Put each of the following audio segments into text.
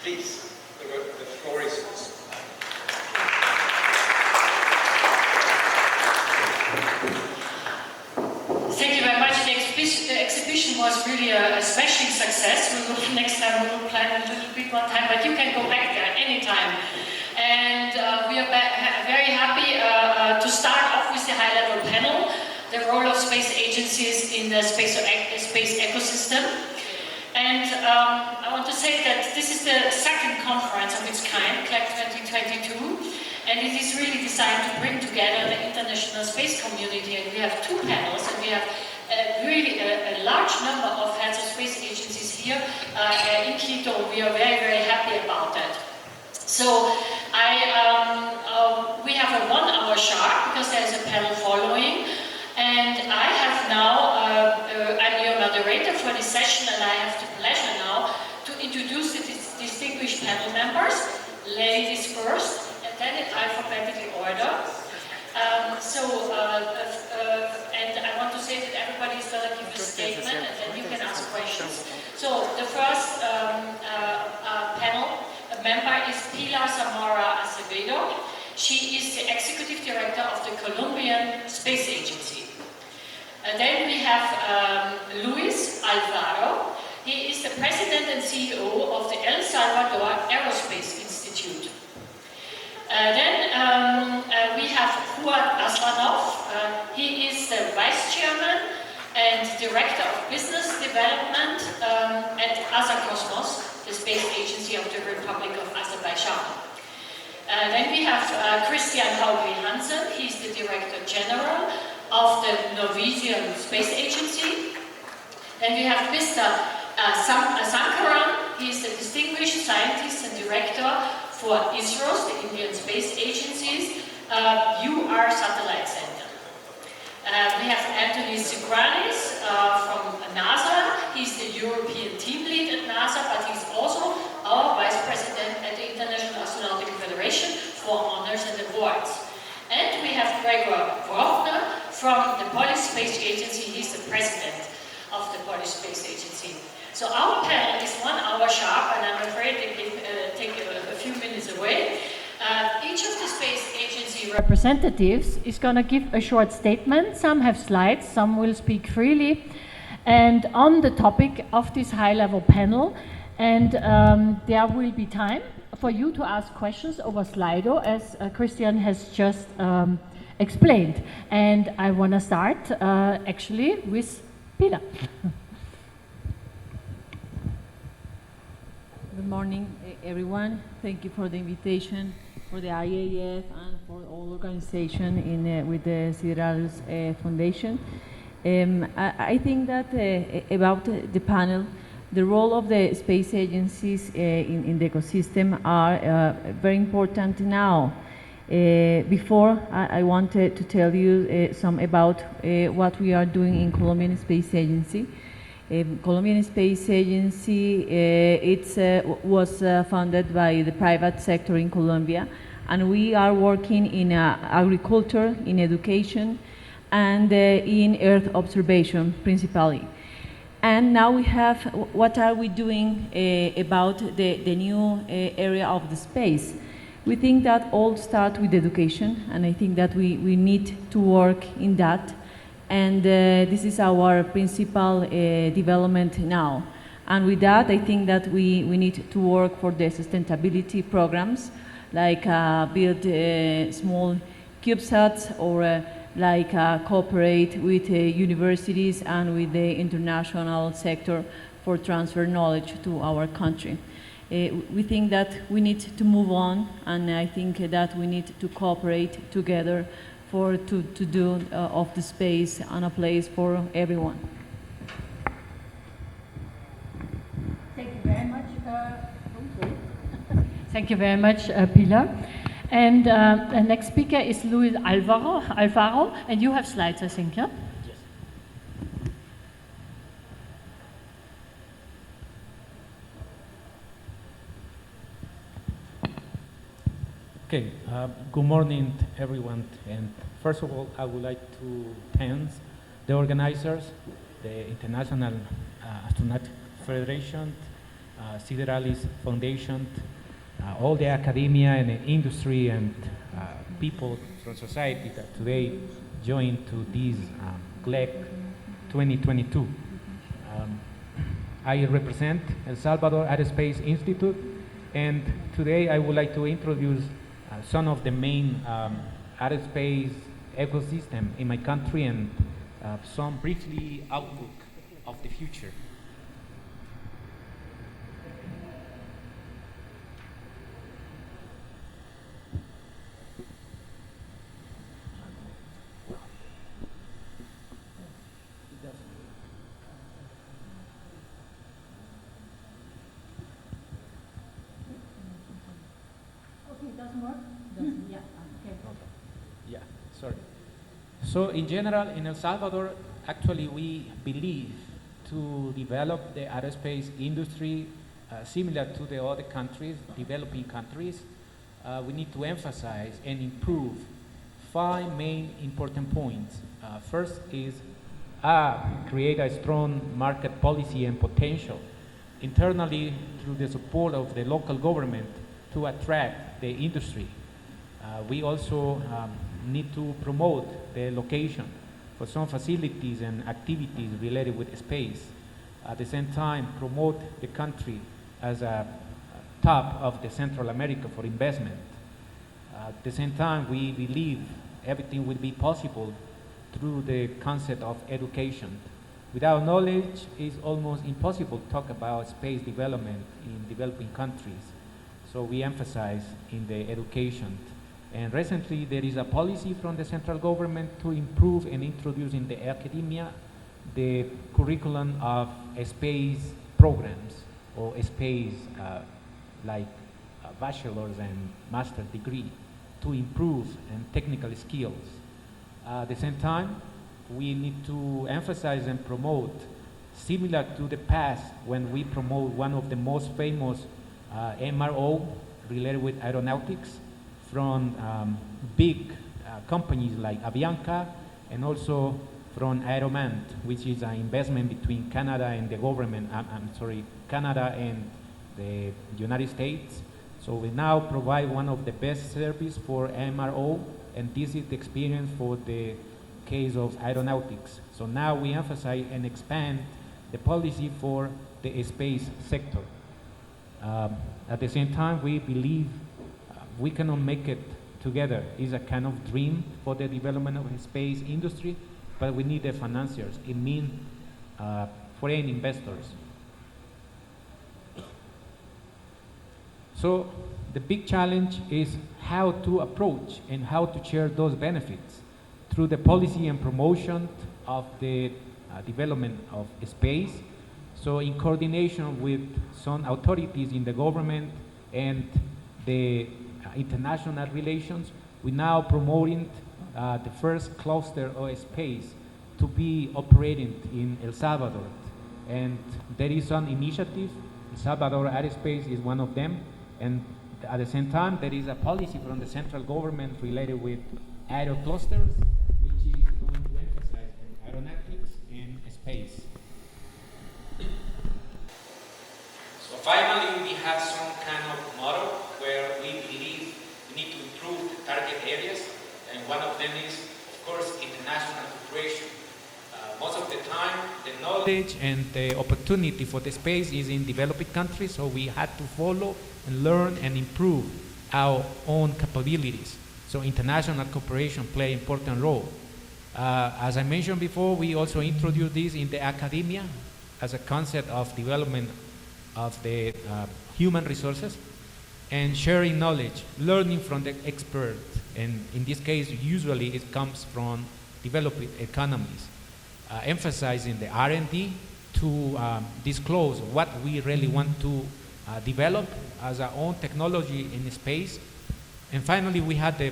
Please, the floor is yours. Thank you very much. The exhibition was really a smashing success. Next time we will plan a little bit more time, but you can go back there anytime. And we are very happy to start off with the high-level panel, the role of space agencies in the space ecosystem. And I want to say that this is the second conference of its kind, Glec 2022, and it is really designed to bring together the international space community. And we have two panels, and we have really a large number of heads of space agencies here in Quito. We are very, very happy about that. So we have a 1 hour sharp because there is a panel following. And I have now, I'm your moderator for this session, and I have the pleasure now to introduce the distinguished panel members, ladies first, and then in alphabetical order. And I want to say that everybody is going to give a statement, and then you can ask questions. So the first panel member is Pilar Zamora Acevedo. She is the Executive Director of the Colombian Space Agency. And then we have Luis Alvaro. He is the President and CEO of the El Salvador Aerospace Institute. Then we have Juan Aslanov. He is the Vice Chairman and Director of Business Development at Azacosmos, the space agency of the Republic of Azerbaijan. Then we have Christian Hogly Hanson. He's the Director General of the Norwegian Space Agency. Then we have Mr. Sankaran. He is the Distinguished Scientist and Director for ISRO's, the Indian Space Agency's, UR Satellite Center. We have Anthony Sukrinis from NASA. He's the European team lead at NASA, but he's also our Vice President at the International Astronautical Federation for honors and awards. And we have Gregor Wrochner from the Polish Space Agency. He's the President of the Polish Space Agency. So our panel is 1 hour sharp, and I'm afraid they take a few minutes away. Each of the space agency representatives is going to give a short statement. Some have slides, some will speak freely, and on the topic of this high-level panel. And there will be time for you to ask questions over Slido, as Christian has just explained. And I want to start actually with Pilar. Good morning, everyone. Thank you for the invitation for the IAF and for all organization with the Sideralus Foundation. I think that about the panel, the role of the space agencies in the ecosystem are very important now. Before, I wanted to tell you some about what we are doing in Colombian Space Agency. Colombian Space Agency was founded by the private sector in Colombia, and we are working in agriculture, in education, and in Earth observation principally. And now we have, what are we doing about the new area of the space? We think that all starts with education, and I think that we need to work in that. And this is our principal development now. And with that, I think that we need to work for the sustainability programs, like build small CubeSats, or cooperate with universities and with the international sector for transfer knowledge to our country. We think that we need to move on, and I think that we need to cooperate together to do of the space and a place for everyone. Thank you very much. Thank you very much, Pilar. And the next speaker is Luis Alvaro, and you have slides, I think, yeah? Yes. Okay, good morning, everyone. And first of all, I would like to thank the organizers, the International Astronautical Federation, Sideralis Foundation, all the academia and the industry and people from society that today joined to this Glec 2022. I represent El Salvador Aerospace Institute, and today I would like to introduce some of the main aerospace ecosystem in my country and some briefly outlook of the future. So in general, in El Salvador, actually we believe to develop the aerospace industry similar to the other countries, developing countries, we need to emphasize and improve 5 main important points. First is create a strong market policy and potential internally through the support of the local government to attract the industry. We also need to promote the location for some facilities and activities related with space. At the same time, promote the country as a top of the Central America for investment. At the same time, we believe everything will be possible through the concept of education. Without knowledge, it's almost impossible to talk about space development in developing countries. So we emphasize in the education. And recently, there is a policy from the central government to improve and introduce in the academia the curriculum of space programs or space like bachelor's and master's degree to improve and technical skills. At the same time, we need to emphasize and promote, similar to the past when we promote one of the most famous MRO related with aeronautics, from big companies like Avianca and also from Aeromant, which is an investment between Canada and the government, Canada and the United States. So we now provide one of the best service for MRO, and this is the experience for the case of aeronautics. So now we emphasize and expand the policy for the space sector. At the same time, we believe we cannot make it together. It's a kind of dream for the development of the space industry, but we need the financiers. It means foreign investors. So the big challenge is how to approach and how to share those benefits through the policy and promotion of the development of space. So in coordination with some authorities in the government and the international relations, we now promoting the first cluster of space to be operating in El Salvador. And there is an initiative, El Salvador Aerospace is one of them, and at the same time there is a policy from the central government related with aero clusters, which is going to emphasize aeronautics and space. So finally, we have some kind of model where we believe we need to improve the target areas, and one of them is, of course, international cooperation. Most of the time, the knowledge and the opportunity for the space is in developing countries, so we had to follow and learn and improve our own capabilities. So international cooperation play an important role. As I mentioned before, we also introduced this in the academia as a concept of development of the human resources and sharing knowledge, learning from the experts, and in this case, usually it comes from developing economies, emphasizing the R&D to disclose what we really want to develop as our own technology in space. And finally, we had the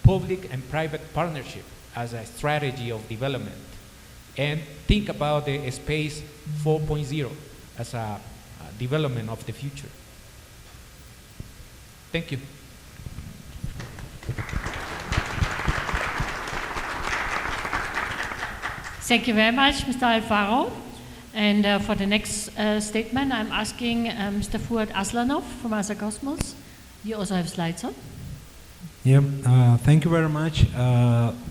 public and private partnership as a strategy of development, and think about the space 4.0 as a development of the future. Thank you. Thank you very much, Mr. Alfaro. And for the next statement, I'm asking Mr. Fuad Aslanov from Azercosmos. You also have slides on. Yeah, thank you very much,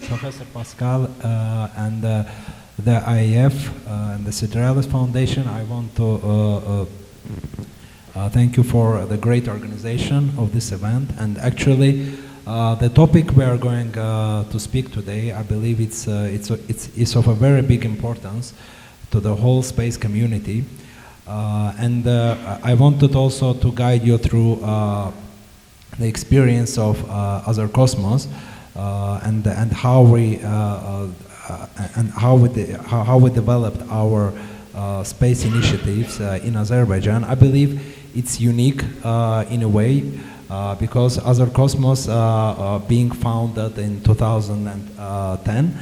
Professor Pascal, and the IAF and the Sidralis Foundation. I want to thank you for the great organization of this event. And actually, the topic we are going to speak today, I believe it's of a very big importance to the whole space community. And I wanted also to guide you through the experience of Azercosmos and how we developed our space initiatives in Azerbaijan. I believe it's unique in a way because Azercosmos being founded in 2010,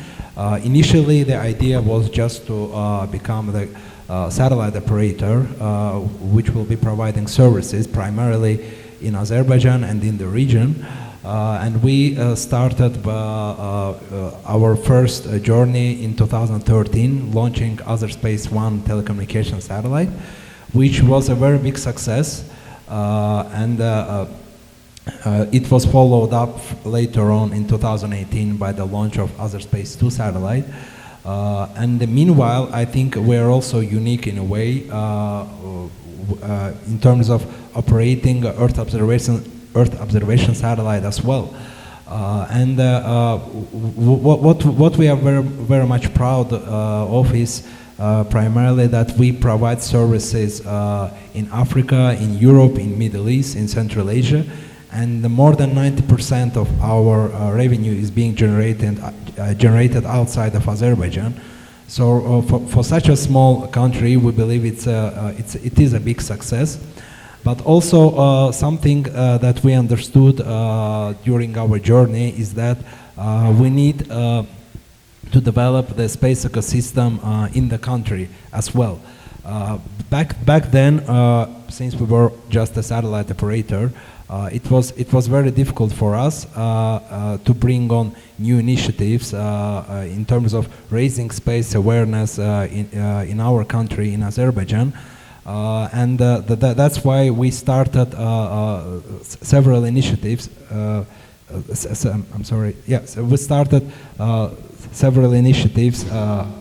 initially the idea was just to become the satellite operator which will be providing services primarily in Azerbaijan and in the region. And we started our first journey in 2013, launching Azerspace 1 telecommunication satellite, which was a very big success. It was followed up later on in 2018 by the launch of Azerspace 2 satellite. And meanwhile, I think we're also unique in a way in terms of operating Earth observation satellite as well. What we are very much proud of is primarily that we provide services in Africa, in Europe, in Middle East, in Central Asia, and more than 90% of our revenue is being generated outside of Azerbaijan. So for such a small country, we believe it is a big success. But also something that we understood during our journey is that we need to develop the space ecosystem in the country as well. Back then, since we were just a satellite operator, it was very difficult for us to bring on new initiatives in terms of raising space awareness in our country, in Azerbaijan. That's why we started several initiatives. I'm sorry. Yeah, so we started several initiatives. I'm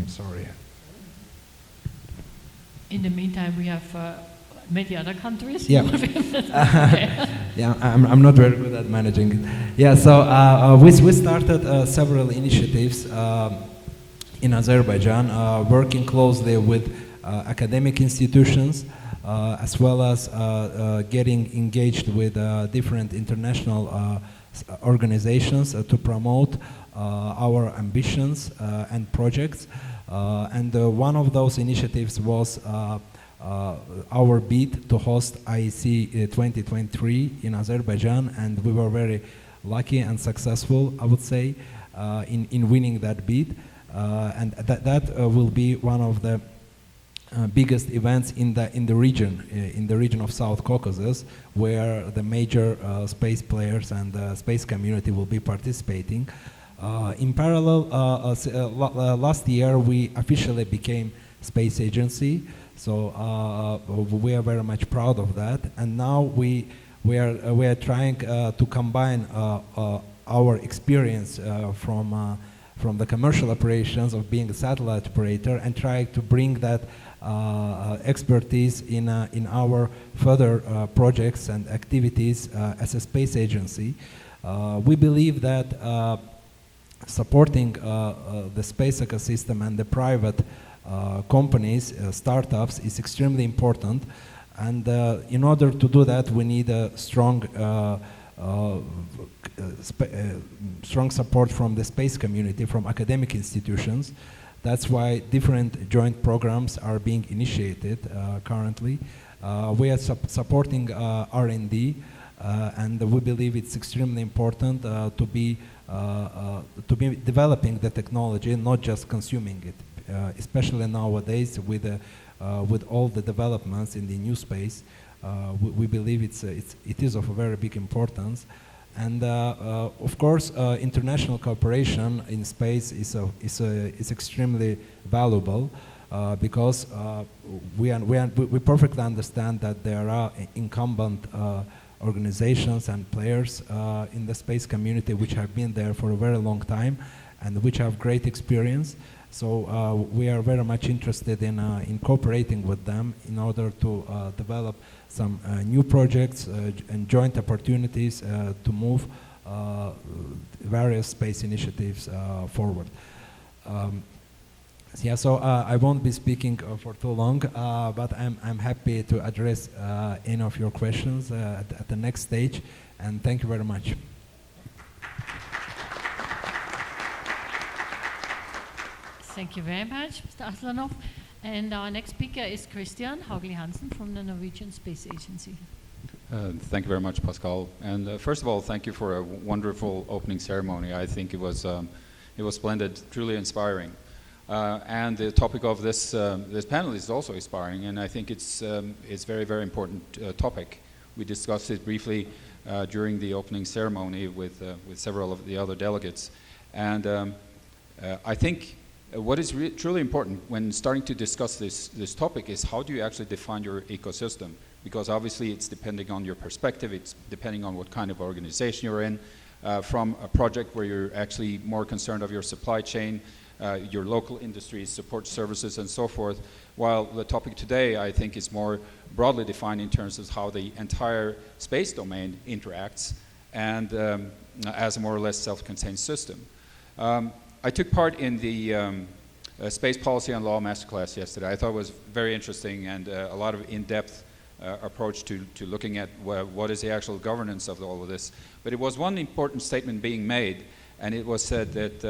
sorry. In the meantime, we have many other countries. Yeah. Yeah, I'm not very good at managing it. Yeah, so we started several initiatives in Azerbaijan, working closely with academic institutions, as well as getting engaged with different international organizations to promote our ambitions and projects. And one of those initiatives was our bid to host IEC 2023 in Azerbaijan, and we were very lucky and successful, I would say, in winning that bid. And that will be one of the biggest events in the region of South Caucasus, where the major space players and the space community will be participating. In parallel, last year we officially became space agency, so we are very much proud of that. And now we are trying to combine our experience from the commercial operations of being a satellite operator and try to bring that expertise in our further projects and activities as a space agency. We believe that supporting the space ecosystem and the private companies, startups, is extremely important. And in order to do that, we need a strong support from the space community, from academic institutions. That's why different joint programs are being initiated currently. We are supporting R&D, and we believe it's extremely important to be developing the technology, not just consuming it, especially nowadays with all the developments in the new space. We believe it is of a very big importance. And of course, international cooperation in space is extremely valuable because we perfectly understand that there are incumbent organizations and players in the space community which have been there for a very long time and which have great experience. So we are very much interested in cooperating with them in order to develop some new projects and joint opportunities to move various space initiatives forward. Yeah, so I won't be speaking for too long, but I'm happy to address any of your questions at the next stage, and thank you very much. Thank you very much, Mr. Aslanov. And our next speaker is Christian Hogly Hanson from the Norwegian Space Agency. Thank you very much, Pascal. And first of all, thank you for a wonderful opening ceremony. I think it was splendid, truly inspiring. And the topic of this panel is also inspiring, and I think it's very, very important topic. We discussed it briefly during the opening ceremony with several of the other delegates. And I think what is truly important when starting to discuss this topic is how do you actually define your ecosystem? Because obviously it's depending on your perspective, it's depending on what kind of organization you're in, from a project where you're actually more concerned of your supply chain, your local industries, support services, and so forth, while the topic today, I think, is more broadly defined in terms of how the entire space domain interacts and as a more or less self-contained system. I took part in the Space Policy and Law Masterclass yesterday. I thought it was very interesting and a lot of in-depth approach to looking at what is the actual governance of all of this. But it was one important statement being made, and it was said that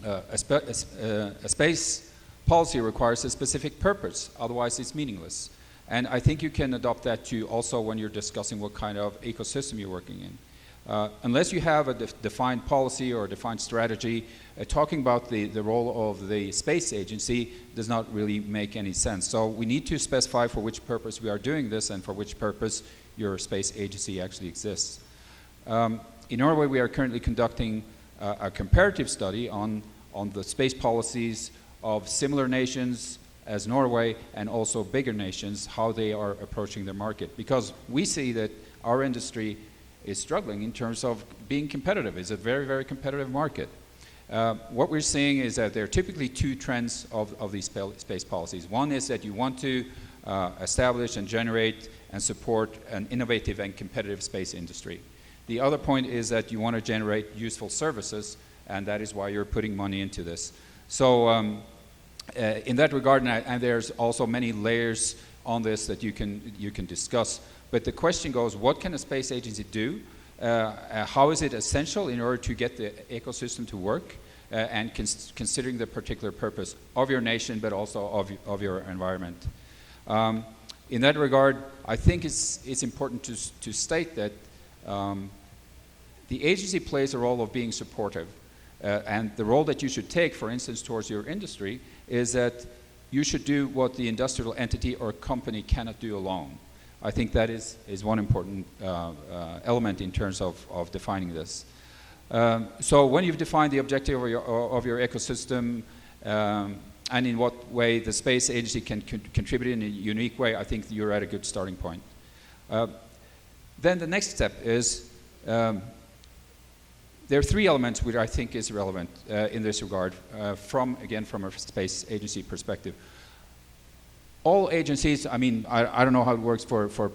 a space policy requires a specific purpose, otherwise it's meaningless. And I think you can adopt that too also when you're discussing what kind of ecosystem you're working in. Unless you have a defined policy or a defined strategy, talking about the role of the space agency does not really make any sense. So we need to specify for which purpose we are doing this and for which purpose your space agency actually exists. In Norway, we are currently conducting a comparative study on the space policies of similar nations as Norway and also bigger nations, how they are approaching their market. Because we see that our industry is struggling in terms of being competitive. It's a very, very competitive market. What we're seeing is that there are typically two trends of these space policies. One is that you want to establish and generate and support an innovative and competitive space industry. The other point is that you want to generate useful services, and that is why you're putting money into this. So in that regard, and there's also many layers on this that you can discuss. But the question goes, what can a space agency do? How is it essential in order to get the ecosystem to work? And considering the particular purpose of your nation, but also of your environment. In that regard, I think it's important to state that the agency plays a role of being supportive. And the role that you should take, for instance, towards your industry, is that you should do what the industrial entity or company cannot do alone. I think that is one important element in terms of defining this. So when you've defined the objective of your ecosystem and in what way the space agency can contribute in a unique way, I think you're at a good starting point. Then the next step is there are three elements which I think is relevant in this regard from a space agency perspective. All agencies, I mean, I don't know how it works for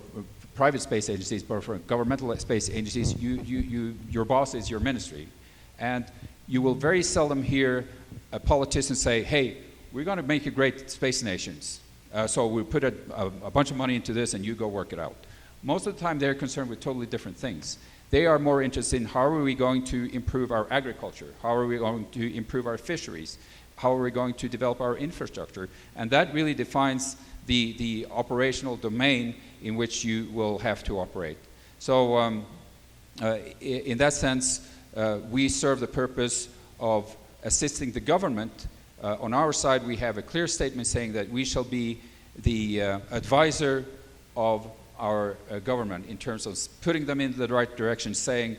private space agencies, but for governmental space agencies, your boss is your ministry. And you will very seldom hear a politician say, hey, we're going to make a great space nations. So we'll put a bunch of money into this and you go work it out. Most of the time they're concerned with totally different things. They are more interested in how are we going to improve our agriculture? How are we going to improve our fisheries? How are we going to develop our infrastructure? And that really defines the operational domain in which you will have to operate. So in that sense, we serve the purpose of assisting the government. On our side, we have a clear statement saying that we shall be the advisor of our government in terms of putting them in the right direction, saying,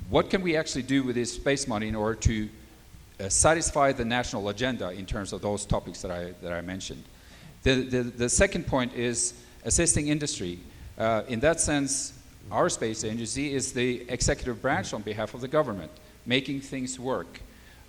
what can we actually do with this space money in order to satisfy the national agenda in terms of those topics that I mentioned. The second point is assisting industry. In that sense, our space agency is the executive branch on behalf of the government, making things work,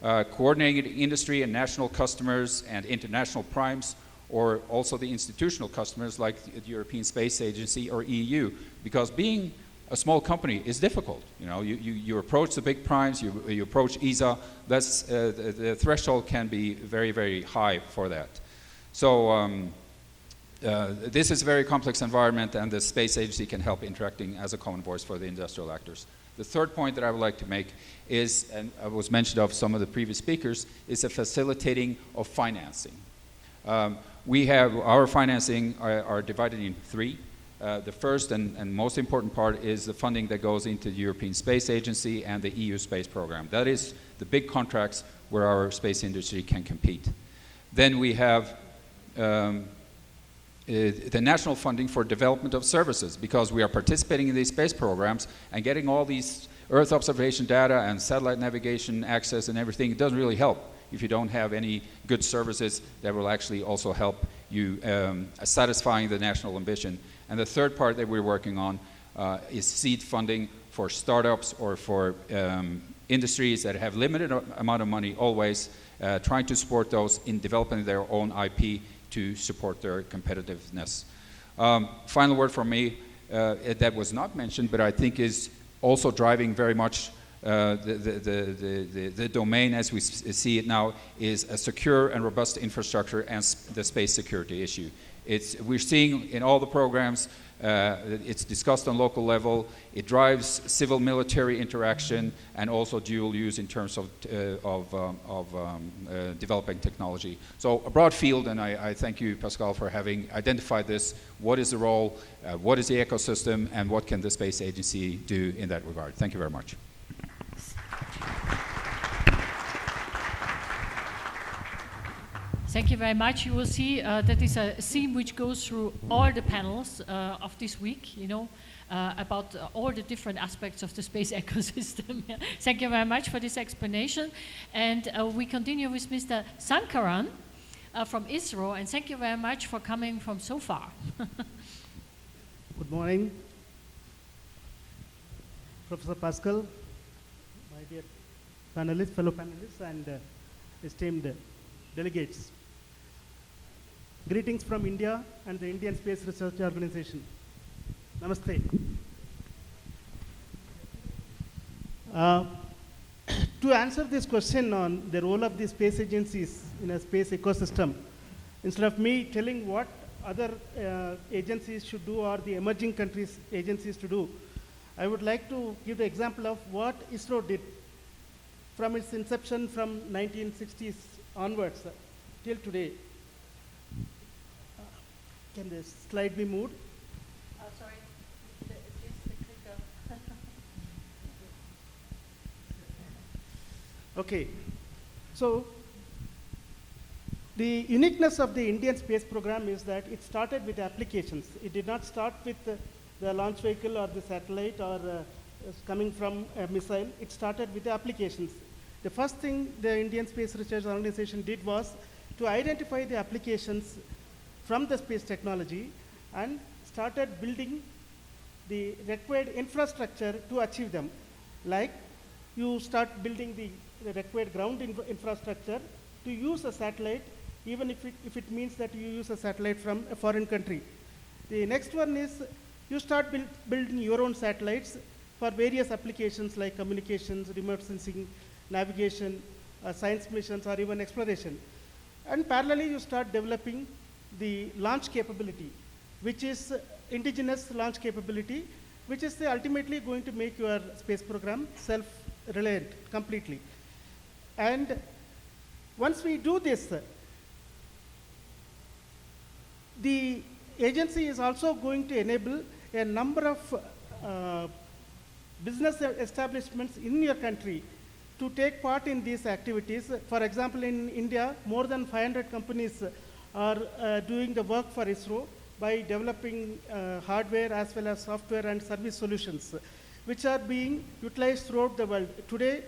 coordinating industry and national customers and international primes, or also the institutional customers like the European Space Agency or EU, because being a small company is difficult. You know, you approach the big primes, you approach ESA. That's the threshold can be very, very high for that. So this is a very complex environment, and the space agency can help interacting as a common voice for the industrial actors. The third point that I would like to make is, and it was mentioned of some of the previous speakers, is the facilitating of financing. We have our financing are divided in three. The first and most important part is the funding that goes into the European Space Agency and the EU space program. That is the big contracts where our space industry can compete. Then we have the national funding for development of services, because we are participating in these space programs and getting all these Earth observation data and satellite navigation access and everything. It doesn't really help if you don't have any good services that will actually also help you satisfying the national ambition. And the third part that we're working on is seed funding for startups or for industries that have limited amount of money always, trying to support those in developing their own IP to support their competitiveness. Final word from me that was not mentioned, but I think is also driving very much the domain as we see it now, is a secure and robust infrastructure and the space security issue. We're seeing in all the programs, it's discussed on local level, it drives civil-military interaction and also dual use in terms of developing technology. So a broad field, and I thank you, Pascal, for having identified this. What is the role, what is the ecosystem, and what can the space agency do in that regard? Thank you very much. Thank you very much. You will see that is a theme which goes through all the panels of this week, you know, about all the different aspects of the space ecosystem. Thank you very much for this explanation. And we continue with Mr. Sankaran from ISRO, and thank you very much for coming from so far. Good morning, Professor Pascal, my dear panelists, fellow panelists, and esteemed delegates. Greetings from India and the Indian Space Research Organization. Namaste. To answer this question on the role of the space agencies in a space ecosystem, instead of me telling what other agencies should do or the emerging countries agencies to do, I would like to give the example of what ISRO did from its inception from 1960s onwards till today. Can the slide be moved? Sorry, just the clicker. Okay, so the uniqueness of the Indian space program is that it started with applications. It did not start with the launch vehicle or the satellite or coming from a missile. It started with the applications. The first thing the Indian Space Research Organization did was to identify the applications from the space technology and started building the required infrastructure to achieve them. Like you start building the required ground infrastructure to use a satellite, even if it means that you use a satellite from a foreign country. The next one is you start building your own satellites for various applications like communications, remote sensing, navigation, science missions, or even exploration. And parallelly, you start developing the launch capability, which is indigenous launch capability, which is ultimately going to make your space program self-reliant completely. And once we do this, the agency is also going to enable a number of business establishments in your country to take part in these activities. For example, in India, more than 500 companies are doing the work for ISRO, by developing hardware as well as software and service solutions, which are being utilized throughout the world. Today,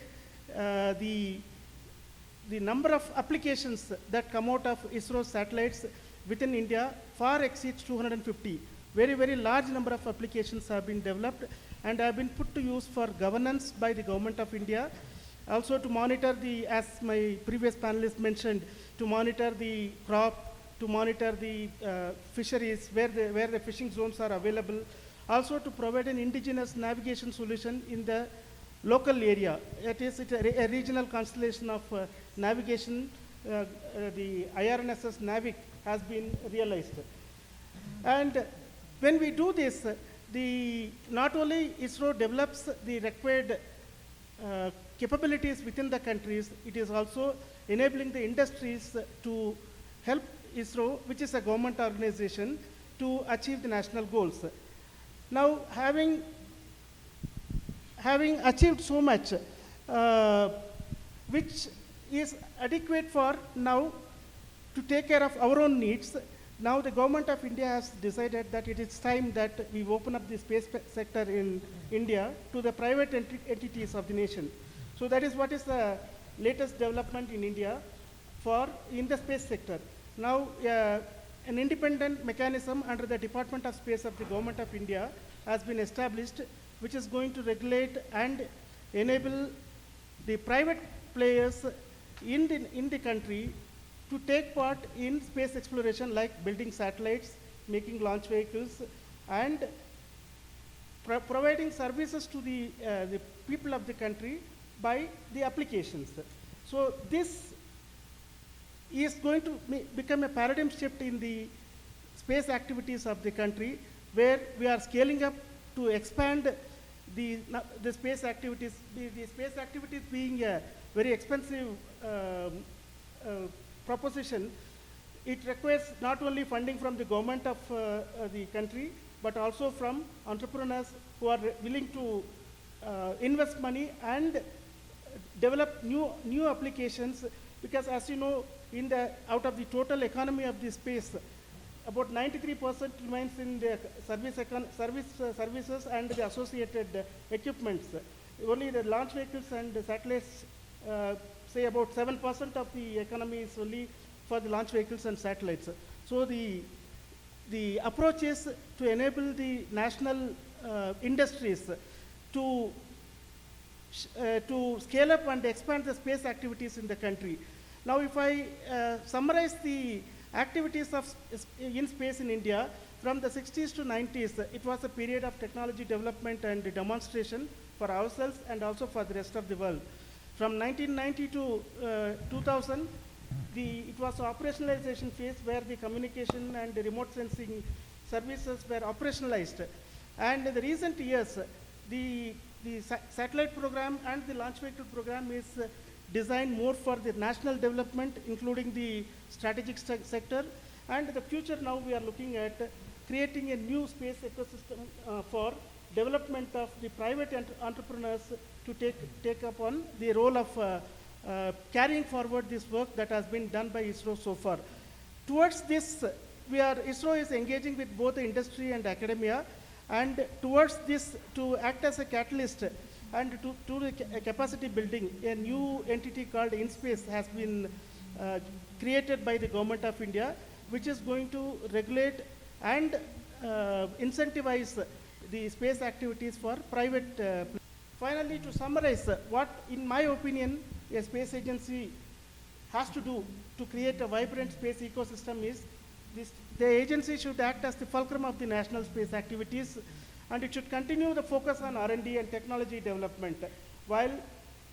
the number of applications that come out of ISRO satellites within India far exceeds 250. Very, very large number of applications have been developed and have been put to use for governance by the Government of India. Also to monitor the, as my previous panelist mentioned, to monitor the crop, to monitor the fisheries, where the fishing zones are available. Also to provide an indigenous navigation solution in the local area. It's a regional constellation of navigation. The IRNSS NAVIC has been realized. And when we do this, not only ISRO develops the required capabilities within the countries, it is also enabling the industries to help ISRO, which is a government organization, to achieve the national goals. Now, having achieved so much, which is adequate for now to take care of our own needs, now the Government of India has decided that it is time that we open up the space sector in India to the private entities of the nation. So that is what is the latest development in India in the space sector. Now, an independent mechanism under the Department of Space of the Government of India has been established, which is going to regulate and enable the private players in the country to take part in space exploration, like building satellites, making launch vehicles, and providing services to the people of the country by the applications. So this is going to become a paradigm shift in the space activities of the country, where we are scaling up to expand the space activities. The space activities being a very expensive proposition, it requires not only funding from the government of the country, but also from entrepreneurs who are willing to invest money and develop new applications, because as you know, out of the total economy of the space, about 93% remains in the services and the associated equipments. Only the launch vehicles and the satellites, say about 7% of the economy is only for the launch vehicles and satellites. So the approach is to enable the national industries to scale up and expand the space activities in the country. Now, if I summarize the activities in space in India, from the 60s to 90s, it was a period of technology development and demonstration for ourselves and also for the rest of the world. From 1990 to 2000, it was an operationalization phase where the communication and the remote sensing services were operationalized. And in the recent years, the satellite program and the launch vehicle program is designed more for the national development, including the strategic sector. And in the future now we are looking at creating a new space ecosystem for development of the private entrepreneurs to take up on the role of carrying forward this work that has been done by ISRO so far. Towards this, ISRO is engaging with both the industry and academia, and towards this, to act as a catalyst and to the capacity building, a new entity called InSpace has been created by the Government of India, which is going to regulate and incentivize the space activities for private. Finally, to summarize, what, in my opinion, a space agency has to do to create a vibrant space ecosystem is the agency should act as the fulcrum of the national space activities, and it should continue the focus on R&D and technology development, while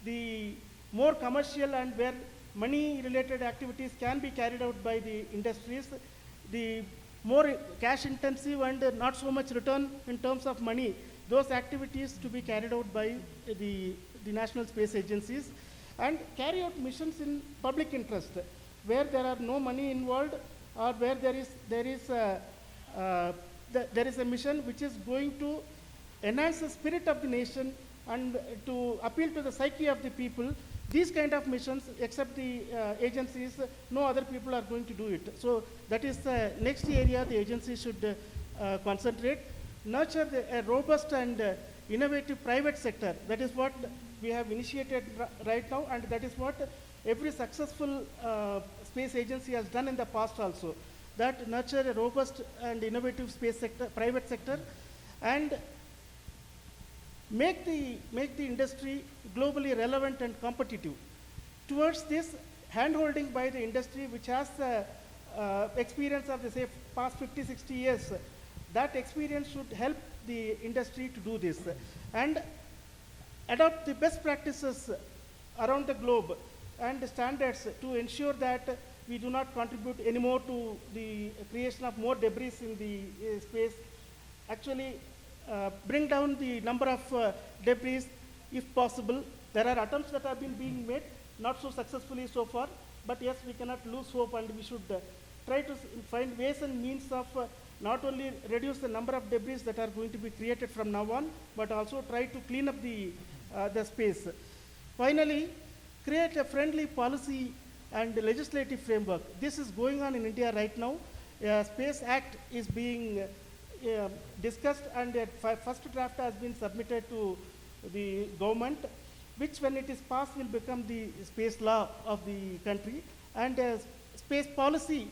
the more commercial and where money-related activities can be carried out by the industries, the more cash-intensive and not so much return in terms of money, those activities to be carried out by the national space agencies, and carry out missions in public interest, where there are no money involved, or where there is a mission which is going to enhance the spirit of the nation and to appeal to the psyche of the people, These kind of missions, except the agencies, no other people are going to do it. So that is the next area the agency should concentrate. Nurture a robust and innovative private sector. That is what we have initiated right now, and that is what every successful space agency has done in the past also. That nurture a robust and innovative space sector, private sector, and make the industry globally relevant and competitive. Towards this, hand-holding by the industry, which has experience of the say past 50, 60 years, that experience should help the industry to do this and adopt the best practices around the globe and standards to ensure that we do not contribute anymore to the creation of more debris in the space. Actually, bring down the number of debris if possible. There are attempts that have been being made, not so successfully so far, but yes, we cannot lose hope, and we should try to find ways and means of not only reduce the number of debris that are going to be created from now on, but also try to clean up the space. Finally, create a friendly policy and legislative framework. This is going on in India right now. Space Act is being discussed, and a first draft has been submitted to the government, which when it is passed will become the space law of the country, and space policy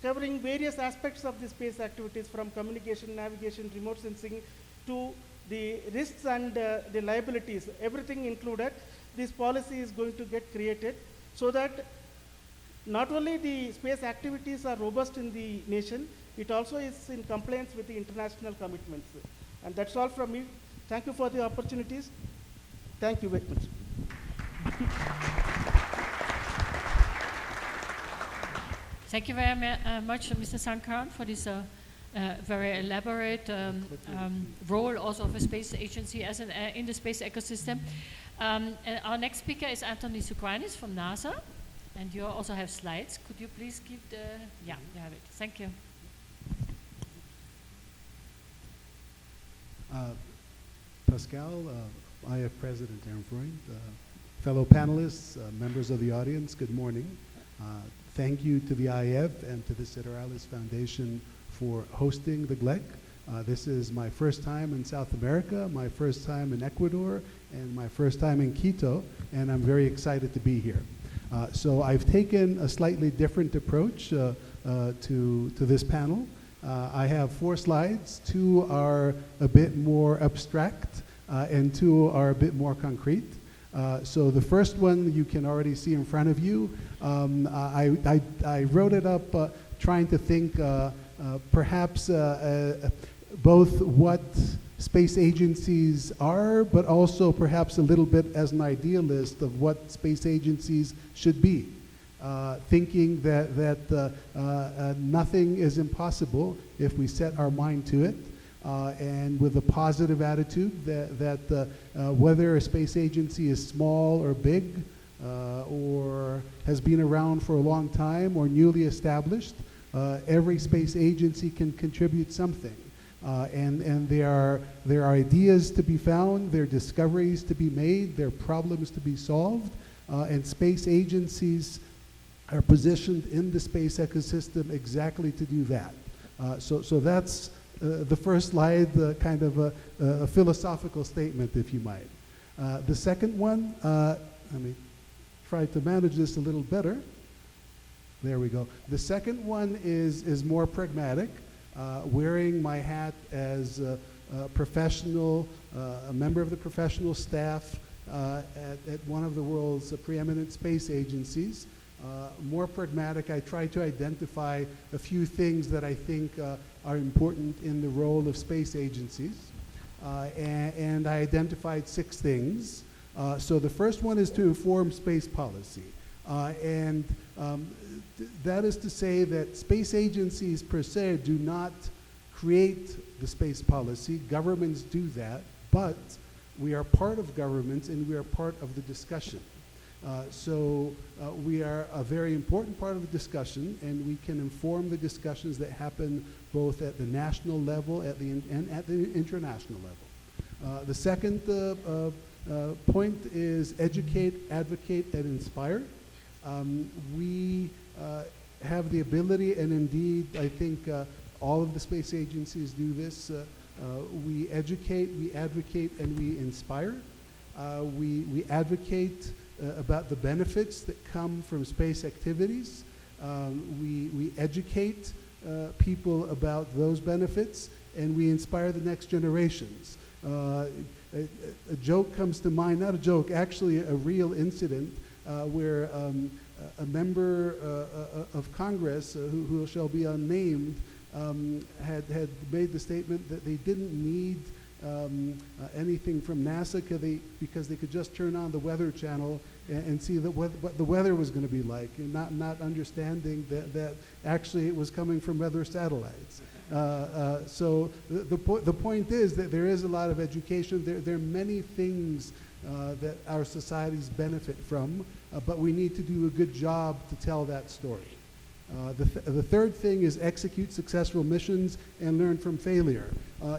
covering various aspects of the space activities, from communication, navigation, remote sensing, to the risks and the liabilities, everything included. This policy is going to get created so that not only the space activities are robust in the nation, it also is in compliance with the international commitments. And that's all from me. Thank you for the opportunities. Thank you very much. Thank you very much, Mr. Sankaran, for this very elaborate role also of a space agency as in the space ecosystem. And our next speaker is Anthony Sukrinis from NASA, and you also have slides. Could you please give the, yeah, you have it. Thank you. Pascal, IF President Aaron Freund, fellow panelists, members of the audience, good morning. Thank you to the IF and to the Sideralis Foundation for hosting the Glec. This is my first time in South America, my first time in Ecuador, and my first time in Quito, and I'm very excited to be here. So I've taken a slightly different approach to this panel. I have 4 slides. 2 are a bit more abstract, and 2 are a bit more concrete. So the first one you can already see in front of you. I wrote it up trying to think perhaps both what space agencies are, but also perhaps a little bit as an idealist of what space agencies should be. Thinking that nothing is impossible if we set our mind to it, and with a positive attitude that whether a space agency is small or big, or has been around for a long time or newly established, every space agency can contribute something. And there are ideas to be found, there are discoveries to be made, there are problems to be solved, and space agencies are positioned in the space ecosystem exactly to do that. So that's the first slide, kind of a philosophical statement, if you might. The second one, let me try to manage this a little better. There we go. The second one is more pragmatic, wearing my hat as a professional, a member of the professional staff at one of the world's preeminent space agencies. More pragmatic, I try to identify a few things that I think are important in the role of space agencies. And I identified 6 things. So the first one is to inform space policy. That is to say that space agencies per se do not create the space policy. Governments do that, but we are part of governments and we are part of the discussion. So we are a very important part of the discussion, and we can inform the discussions that happen both at the national level and at the international level. The second point is educate, advocate, and inspire. We have the ability, and indeed, I think all of the space agencies do this. We educate, we advocate, and we inspire. We advocate about the benefits that come from space activities. We educate people about those benefits, and we inspire the next generations. A joke comes to mind, not a joke, actually a real incident where a member of Congress, who shall be unnamed, had made the statement that they didn't need anything from NASA because they could just turn on the Weather Channel and see what the weather was going to be like, and not understanding that actually it was coming from weather satellites. So the point is that there is a lot of education. There are many things that our societies benefit from, but we need to do a good job to tell that story. The third thing is execute successful missions and learn from failure.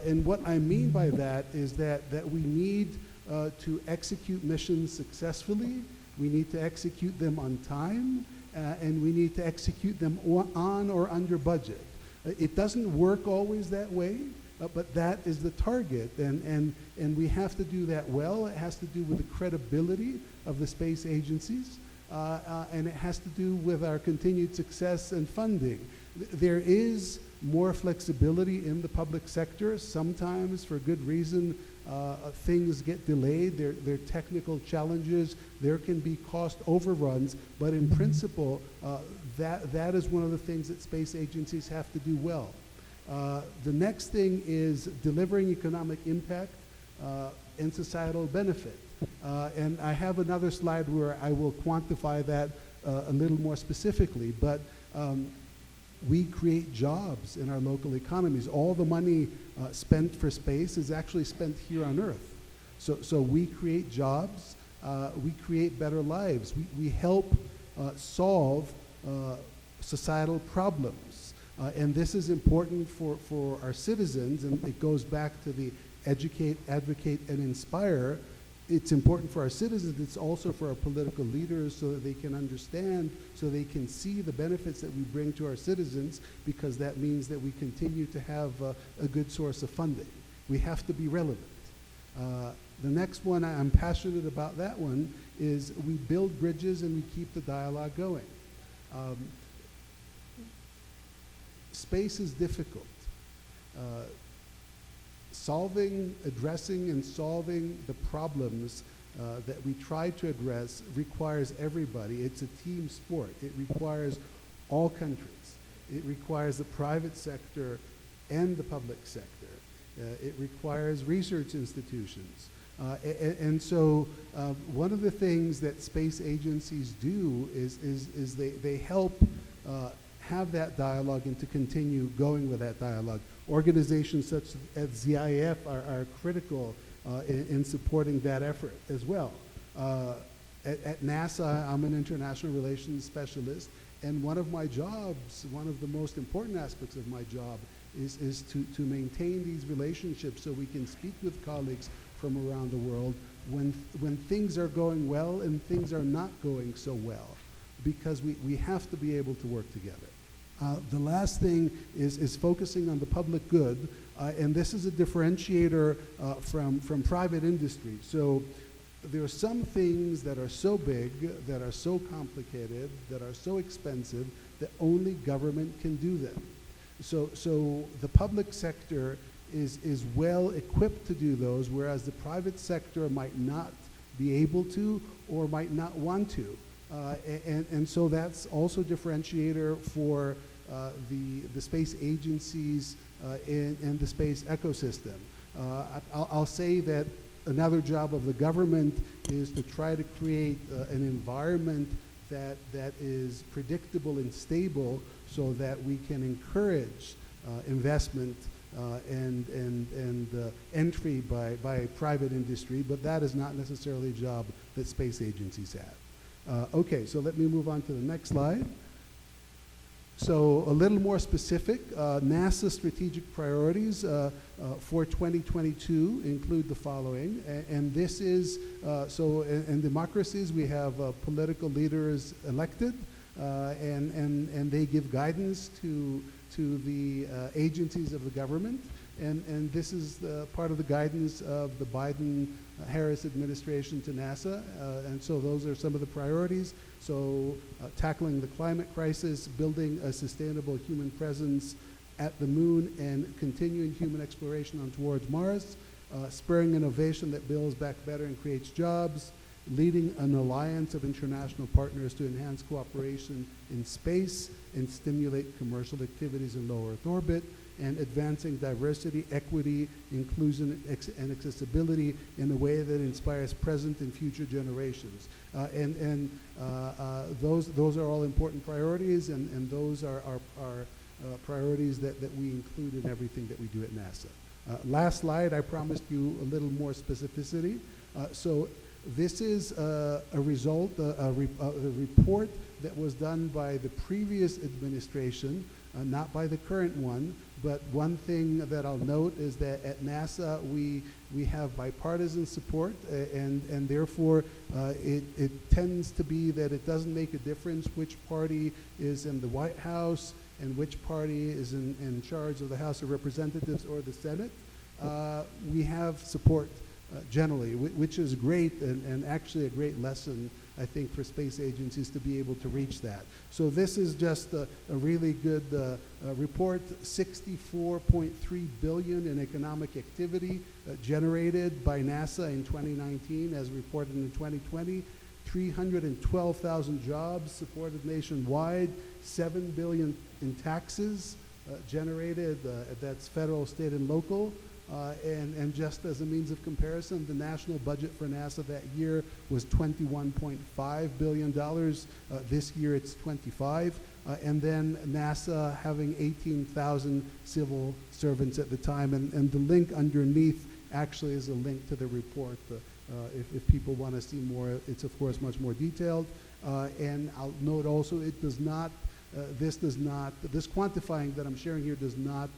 And what I mean by that is that we need to execute missions successfully, we need to execute them on time, and we need to execute them on or under budget. It doesn't work always that way, but that is the target, and we have to do that well. It has to do with the credibility of the space agencies, and it has to do with our continued success and funding. There is more flexibility in the public sector. Sometimes, for good reason, things get delayed. There are technical challenges. There can be cost overruns. But in principle, that is one of the things that space agencies have to do well. The next thing is delivering economic impact and societal benefit. And I have another slide where I will quantify that a little more specifically. But we create jobs in our local economies. All the money spent for space is actually spent here on Earth. So we create jobs, we create better lives. We help solve societal problems. And this is important for our citizens, and it goes back to the educate, advocate, and inspire. It's important for our citizens. It's also for our political leaders so that they can understand, so they can see the benefits that we bring to our citizens, because that means that we continue to have a good source of funding. We have to be relevant. The next one, I'm passionate about that one, is we build bridges and we keep the dialogue going. Space is difficult. Addressing and solving the problems that we try to address requires everybody. It's a team sport. It requires all countries. It requires the private sector and the public sector. It requires research institutions. And so one of the things that space agencies do is they help have that dialogue and to continue going with that dialogue. Organizations such as ZIF are critical in supporting that effort as well. At NASA, I'm an international relations specialist, and one of my jobs, one of the most important aspects of my job is to maintain these relationships so we can speak with colleagues from around the world when things are going well and things are not going so well, because we have to be able to work together. The last thing is focusing on the public good, and this is a differentiator from private industry. So there are some things that are so big, that are so complicated, that are so expensive, that only government can do them. So the public sector is well equipped to do those, whereas the private sector might not be able to or might not want to. And so that's also a differentiator for the space agencies and the space ecosystem. I'll say that another job of the government is to try to create an environment that is predictable and stable so that we can encourage investment and entry by private industry, but that is not necessarily a job that space agencies have. Okay, so let me move on to the next slide. So a little more specific, NASA strategic priorities for 2022 include the following, and this is, so in democracies we have political leaders elected, and they give guidance to the agencies of the government, and this is part of the guidance of the Biden-Harris administration to NASA, and so those are some of the priorities. So tackling the climate crisis, building a sustainable human presence at the moon, and continuing human exploration on towards Mars, spurring innovation that builds back better and creates jobs, leading an alliance of international partners to enhance cooperation in space and stimulate commercial activities in low Earth orbit, and advancing diversity, equity, inclusion, and accessibility in a way that inspires present and future generations. Those are all important priorities, and those are priorities that we include in everything that we do at NASA. Last slide, I promised you a little more specificity. So this is a result, a report that was done by the previous administration, not by the current one. But one thing that I'll note is that at NASA we have bipartisan support, and therefore it tends to be that it doesn't make a difference which party is in the White House and which party is in charge of the House of Representatives or the Senate. We have support generally, which is great, and actually a great lesson, I think, for space agencies to be able to reach that. So this is just a really good report. 64.3 billion in economic activity generated by NASA in 2019, as reported in 2020. 312,000 jobs supported nationwide. 7 billion in taxes generated. That's federal, state, and local. And just as a means of comparison, the national budget for NASA that year was $21.5 billion. This year it's 25. And then NASA having 18,000 civil servants at the time. And the link underneath actually is a link to the report. If people want to see more, it's of course much more detailed. And I'll note also it does not this quantifying that I'm sharing here does not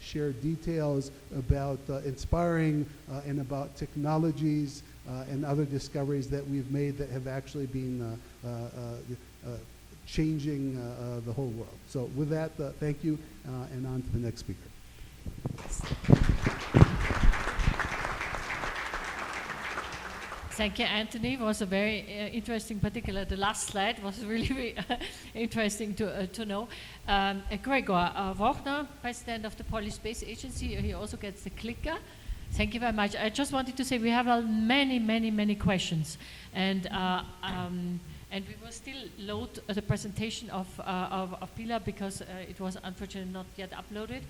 share details about inspiring and about technologies and other discoveries that we've made that have actually been changing the whole world. So with that, thank you, and on to the next speaker. Thank you, Anthony. It was a very interesting, particular. The last slide was really interesting to know. Gregor Wochner, President of the Polish Space Agency, he also gets the clicker. Thank you very much. I just wanted to say we have many questions, and we will still load the presentation of Pilar because it was unfortunately not yet uploaded.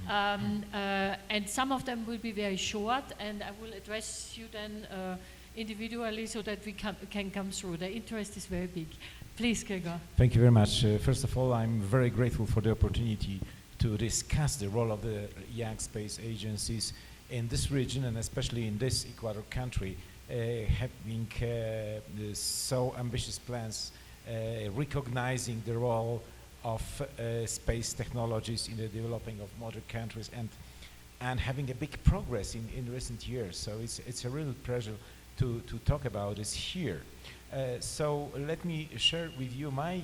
And some of them will be very short, and I will address you then individually so that we can come through. The interest is very big. Please, Gregor. Thank you very much. First of all, I'm very grateful for the opportunity to discuss the role of the young space agencies in this region, and especially in this Ecuador country, having so ambitious plans, recognizing the role of space technologies in the developing of modern countries, and having a big progress in recent years. So it's a real pleasure to talk about this here. So let me share with you my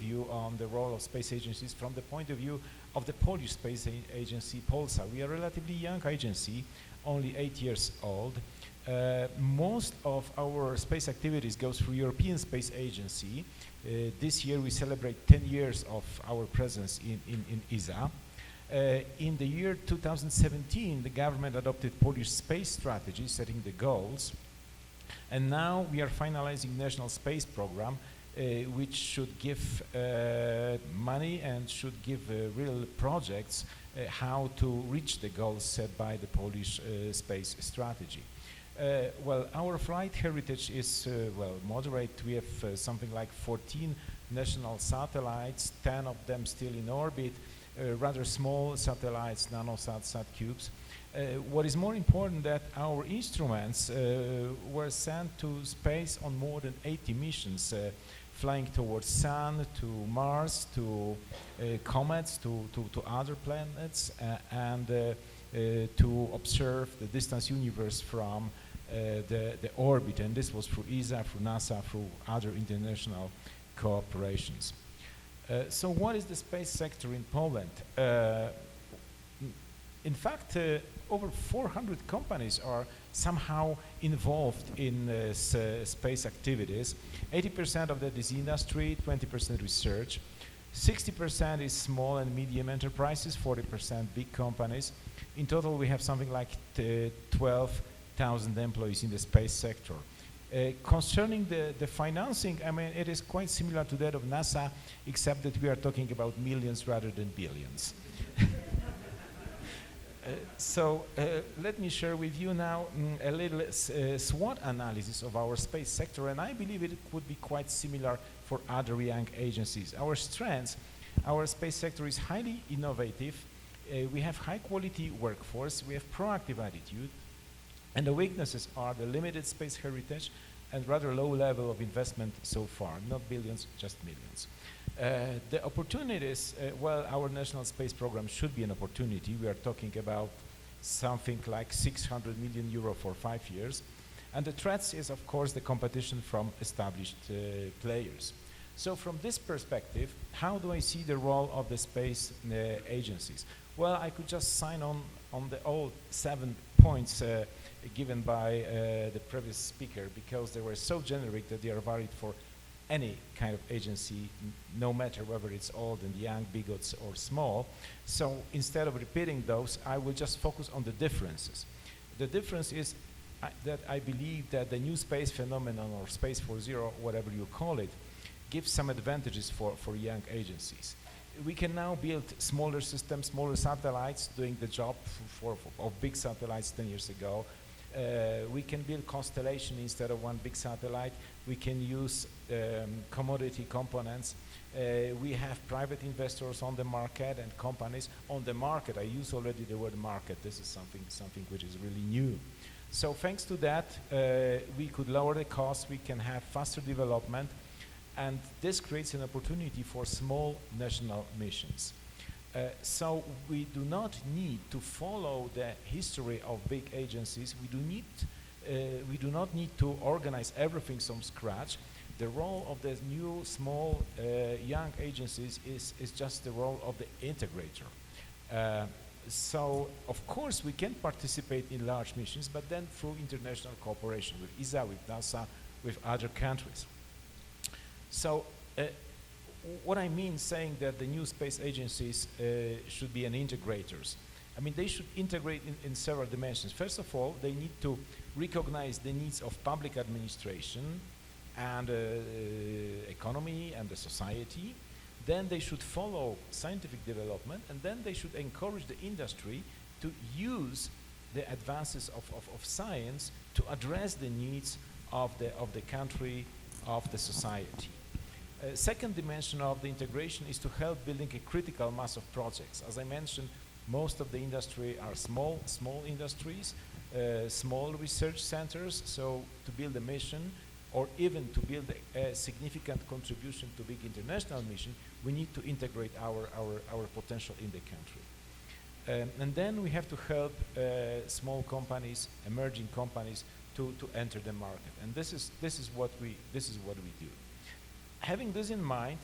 view on the role of space agencies from the point of view of the Polish space agency, Polsa. We are a relatively young agency, only 8 years old. Most of our space activities goes through European Space Agency. This year we celebrate 10 years of our presence in ESA. In the year 2017, the government adopted Polish space strategy, setting the goals. And now we are finalizing national space program, which should give money and should give real projects how to reach the goals set by the Polish space strategy. Well, our flight heritage is moderate. We have something like 14 national satellites, 10 of them still in orbit, rather small satellites, nanosat, satcubes. What is more important that our instruments were sent to space on more than 80 missions flying towards Sun, to Mars, to comets, to other planets, and to observe the distant universe from the orbit. And this was through ESA, through NASA, through other international cooperations. So what is the space sector in Poland? In fact, over 400 companies are somehow involved in space activities. 80% of that is industry, 20% research. 60% is small and medium enterprises, 40% big companies. In total, we have something like 12,000 employees in the space sector. Concerning the financing, I mean, it is quite similar to that of NASA, except that we are talking about millions rather than billions. So let me share with you now a little SWOT analysis of our space sector, and I believe it would be quite similar for other young agencies. Our strengths, our space sector is highly innovative, we have high quality workforce, we have proactive attitude, and the weaknesses are the limited space heritage and rather low level of investment so far, not billions, just millions. The opportunities, well, our national space program should be an opportunity. We are talking about something like 600 million euro for 5 years. And the threats is, of course, the competition from established players. So from this perspective, how do I see the role of the space agencies? Well, I could just sign on the all 7 points given by the previous speaker, because they were so generic that they are valid for any kind of agency, no matter whether it's old and young, big or small. So instead of repeating those, I will just focus on the differences. The difference is that I believe that the new space phenomenon, or Space 4.0, whatever you call it, gives some advantages for young agencies. We can now build smaller systems, smaller satellites, doing the job of big satellites 10 years ago. We can build constellation instead of one big satellite. We can use commodity components. We have private investors on the market and companies on the market. I use already the word market. This is something which is really new. So thanks to that, we could lower the cost. We can have faster development, and this creates an opportunity for small national missions. So we do not need to follow the history of big agencies. We do not need to organize everything from scratch. The role of the new, small, young agencies is just the role of the integrator. So, of course, we can participate in large missions, but then through international cooperation with ESA, with NASA, with other countries. So, what I mean saying that the new space agencies should be an integrators. I mean, they should integrate in several dimensions. First of all, they need to recognize the needs of public administration and economy and the society. Then they should follow scientific development, and then they should encourage the industry to use the advances of science to address the needs of the country, of the society. Second dimension of the integration is to help building a critical mass of projects. As I mentioned, most of the industry are small industries, small research centers. So to build a mission, or even to build a significant contribution to big international mission, we need to integrate our potential in the country. And then we have to help small companies, emerging companies, to enter the market. And this is what we do. Having this in mind,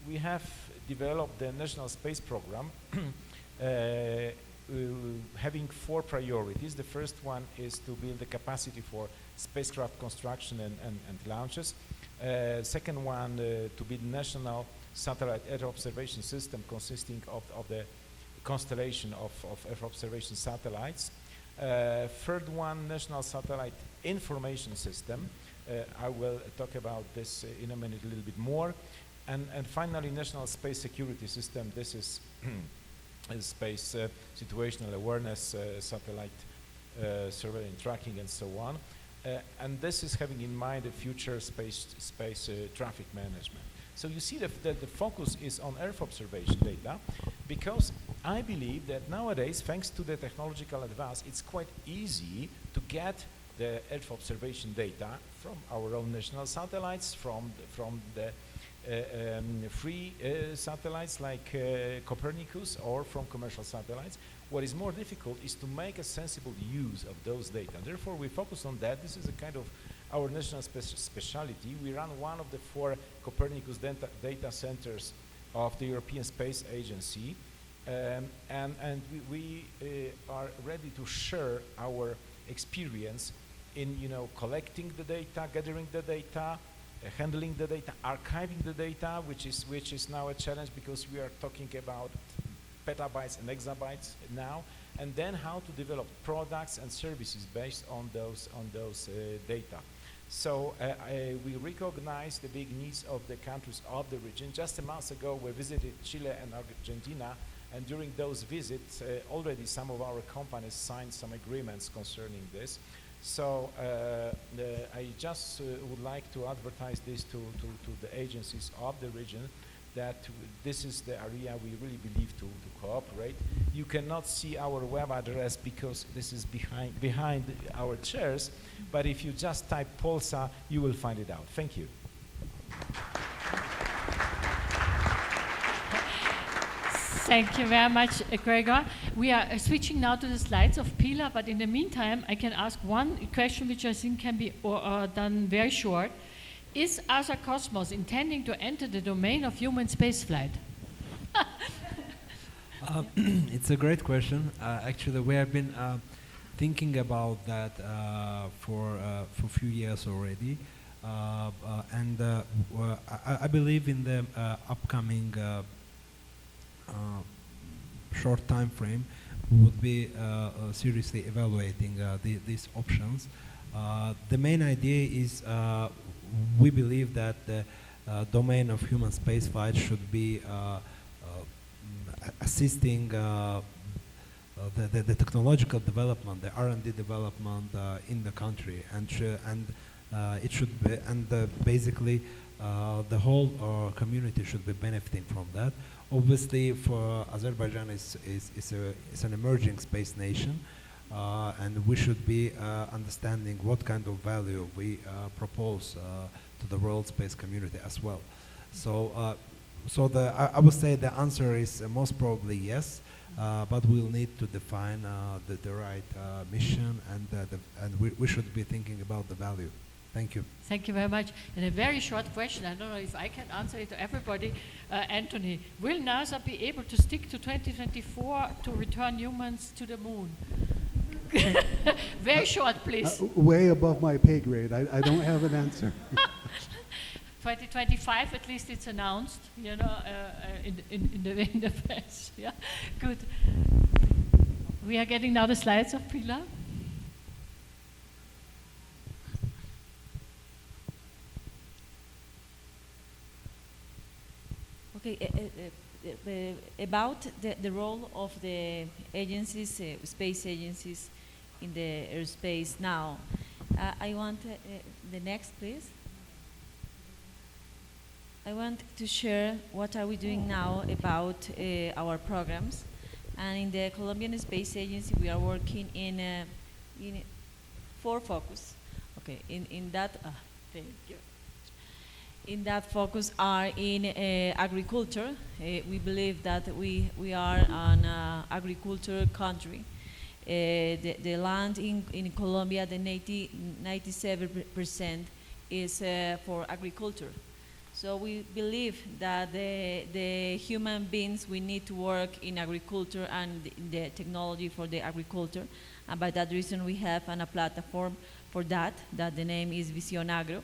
we have developed the National Space Program, having 4 priorities. The first one is to build the capacity for spacecraft construction and launches. Second one, to build national satellite Earth observation system consisting of the constellation of Earth observation satellites. Third one, national satellite information system. I will talk about this in a minute a little bit more. And finally, national space security system. This is space situational awareness, satellite surveillance tracking, and so on. And this is having in mind the future space traffic management. So you see that the focus is on Earth observation data, because I believe that nowadays, thanks to the technological advance, it's quite easy to get the Earth observation data from our own national satellites, from the free satellites like Copernicus or from commercial satellites. What is more difficult is to make a sensible use of those data. Therefore, we focus on that. This is a kind of our national specialty. We run one of the 4 Copernicus data centers of the European Space Agency. And we are ready to share our experience in collecting the data, gathering the data, handling the data, archiving the data, which is now a challenge because we are talking about petabytes and exabytes now, and then how to develop products and services based on those data. So we recognize the big needs of the countries of the region. Just a month ago, we visited Chile and Argentina, and during those visits, already some of our companies signed some agreements concerning this. So I just would like to advertise this to the agencies of the region, that this is the area we really believe to cooperate. You cannot see our web address because this is behind our chairs, but if you just type Polsa, you will find it out. Thank you. Thank you very much, Gregor. We are switching now to the slides of Pilar, but in the meantime, I can ask one question which I think can be done very short. Is Asa Cosmos intending to enter the domain of human spaceflight? It's a great question. Actually, we have been thinking about that for a few years already. And I believe in the upcoming short time frame, we would be seriously evaluating these options. The main idea is we believe that the domain of human spaceflight should be assisting the technological development, the R&D development in the country, and it should be, and basically the whole community should be benefiting from that. Obviously, for Azerbaijan is an emerging space nation, and we should be understanding what kind of value we propose to the world space community as well. So, I would say the answer is most probably yes, but we'll need to define the right mission, and we should be thinking about the value. Thank you. Thank you very much. And a very short question, I don't know if I can answer it to everybody. Anthony, will NASA be able to stick to 2024 to return humans to the moon? Very short, please. Way above my pay grade. I don't have an answer. 2025, at least it's announced, in the press. Yeah, good. We are getting now the slides of Pilar. Okay, about the role of the agencies, space agencies in the airspace now. I want the next, please. I want to share what are we doing now about our programs. And in the Colombian Space Agency, we are working in 4 focus. Okay, in that, thank you. In that focus are in agriculture. We believe that we are an agriculture country. The land in Colombia, the 97% is for agriculture. So we believe that the human beings, we need to work in agriculture and the technology for the agriculture. And by that reason, we have a platform for that the name is Visión Agro.